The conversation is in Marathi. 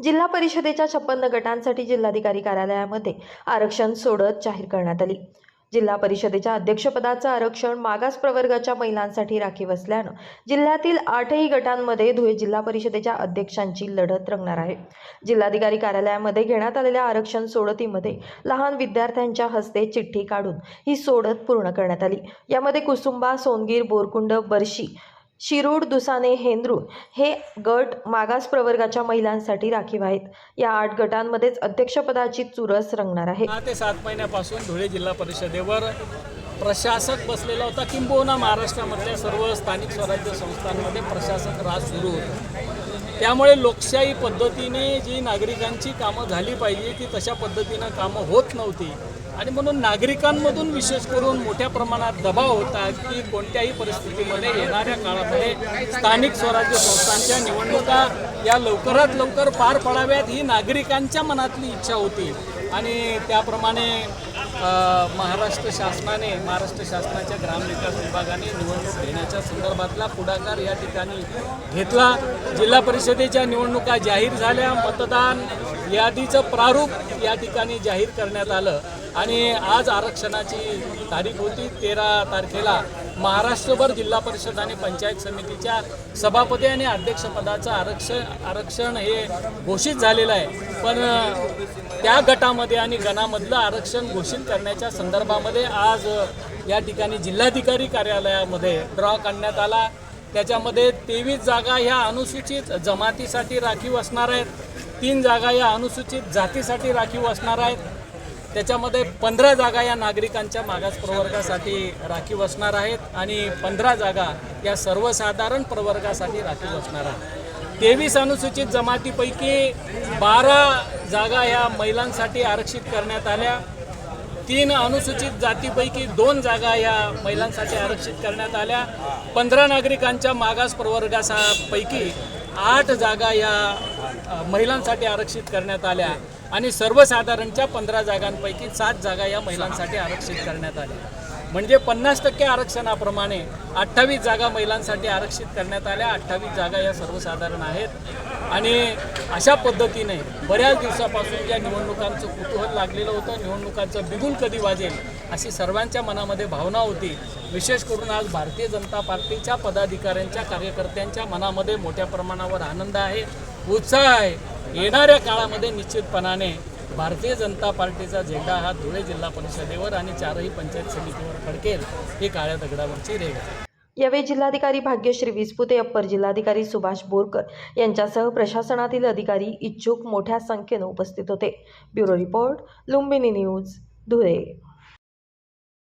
जिल्हा परिषदेच्या 56 गटांसाठी जिल्हाधिकारी कार्यालयामध्ये आरक्षण सोडत जाहीर करण्यात आली। जिल्हा परिषदेच्या अध्यक्षपदाचं आरक्षण मागास प्रवर्गाच्या महिलांसाठी राखीव असल्यानं जिल्ह्यातील 8ही गटांमध्ये धुळे जिल्हा परिषदेच्या अध्यक्षांची लढत रंगणार आहे। जिल्हाधिकारी कार्यालयामध्ये घेण्यात आलेल्या आरक्षण सोडतीमध्ये लहान विद्यार्थ्यांच्या हस्ते चिठ्ठी काढून ही सोडत पूर्ण करण्यात आली। यामध्ये कुसुंबा, सोनगीर, बोरकुंड, बर्शी, शिरूड, दुसाने, हेंद्रुण हे गट मागास प्रवर्गाच्या महिलांसाठी राखीव आहेत। या 8 गटांमध्येच अध्यक्षपदाची चुरस रंगणार आहे। 6 ते 7 महिन्यापासून धुळे जिल्हा परिषदेवर प्रशासक बसलेला होता, किंबहुना महाराष्ट्रामधल्या सर्व स्थानिक स्वराज्य संस्थांमध्ये प्रशासक राज सुरू होता। त्यामुळे लोकशाही पद्धतीने जी नागरिकांची कामं झाली पाहिजे ती तशा पद्धतीनं कामं होत नव्हती आणि म्हणून नागरिकांमधून विशेष करून मोठ्या प्रमाणात दबाव होता की कोणत्याही परिस्थितीमध्ये येणाऱ्या काळामध्ये स्थानिक स्वराज्य संस्थांच्या निवडणुका या लवकरात लवकर पार पडाव्यात ही नागरिकांच्या मनातली इच्छा होती आणि त्याप्रमाणे महाराष्ट्र शासनाच्या ग्रामविकास विभागाने निवडणूक घेण्याच्या संदर्भातला पुढाकार या ठिकाणी घेतला। जिल्हा परिषदेच्या निवडणुका जाहीर झाल्या, मतदान यादीचं प्रारूप या ठिकाणी जाहीर करण्यात आलं आणि आज आरक्षणाची तारीख होती। 13 तारखेला महाराष्ट्रभर जिल्हा परिषद आणि पंचायत समितीच्या सभापती आणि अध्यक्षपदाचं आरक्षण हे घोषित झालेलं आहे, पण त्या गटामध्ये आणि गणामधलं आरक्षण घोषित करण्याच्या संदर्भामध्ये आज या ठिकाणी जिल्हाधिकारी कार्यालयामध्ये ड्रॉ काढण्यात आला। त्याच्यामध्ये 23 जागा ह्या अनुसूचित जमातीसाठी राखीव असणार आहेत, 3 जागा या अनुसूचित जातीसाठी राखीव असणार आहेत, त्याच्यामध्ये 15 जागा या नागरिकांच्या मागास प्रवर्गासाठी राखीव असणार आहेत आणि 15 जागा या सर्वसाधारण प्रवर्गासाठी राखीव असणार आहेत। 23 अनुसूचित जमातीपैकी 12 जागा या महिलांसाठी आरक्षित करण्यात आल्या, 3 अनुसूचित जातीपैकी 2 जागा या महिलांसाठी आरक्षित करण्यात आल्या, 15 नागरिकांच्या मागास प्रवर्गापैकी 8 जागा या महिलांसाठी आरक्षित करण्यात आल्या आणि सर्वसाधारणच्या 15 जागांपैकी 7 जागा या महिलांसाठी आरक्षित करण्यात आल्या। म्हणजे 50% आरक्षणाप्रमाणे 28 जागा महिलांसाठी आरक्षित करण्यात आल्या, 28 जागा या सर्वसाधारण आहेत आणि अशा पद्धतीने बऱ्याच दिवसापासून ज्या निवडणुकांचं कुतूहल लागलेलं होतं, निवडणुकांचं बिगुल कधी वाजेल अशी सर्वांच्या मनामध्ये भावना होती। विशेष करून आज भारतीय जनता पार्टीच्या पदाधिकाऱ्यांच्या कार्यकर्त्यांच्या मनामध्ये मोठ्या प्रमाणावर आनंद आहे, उत्साह आहे। येणाऱ्या काळामध्ये निश्चितपणाने भारतीय जनता पार्टीचा झेंडा हा धुळे जिल्हा परिषदेवर आणि 4ही पंचायत समितीवर फडकेल ही काळ्या दगडावरची रेघ आहे। यावेळी जिल्हाधिकारी भाग्यश्री विस्पुते, अप्पर जिल्हाधिकारी सुभाष बोरकर यांच्यासह प्रशासनातील अधिकारी इच्छुक मोठ्या संख्येने उपस्थित होते। Bureau report, Lumbini news, Dhule.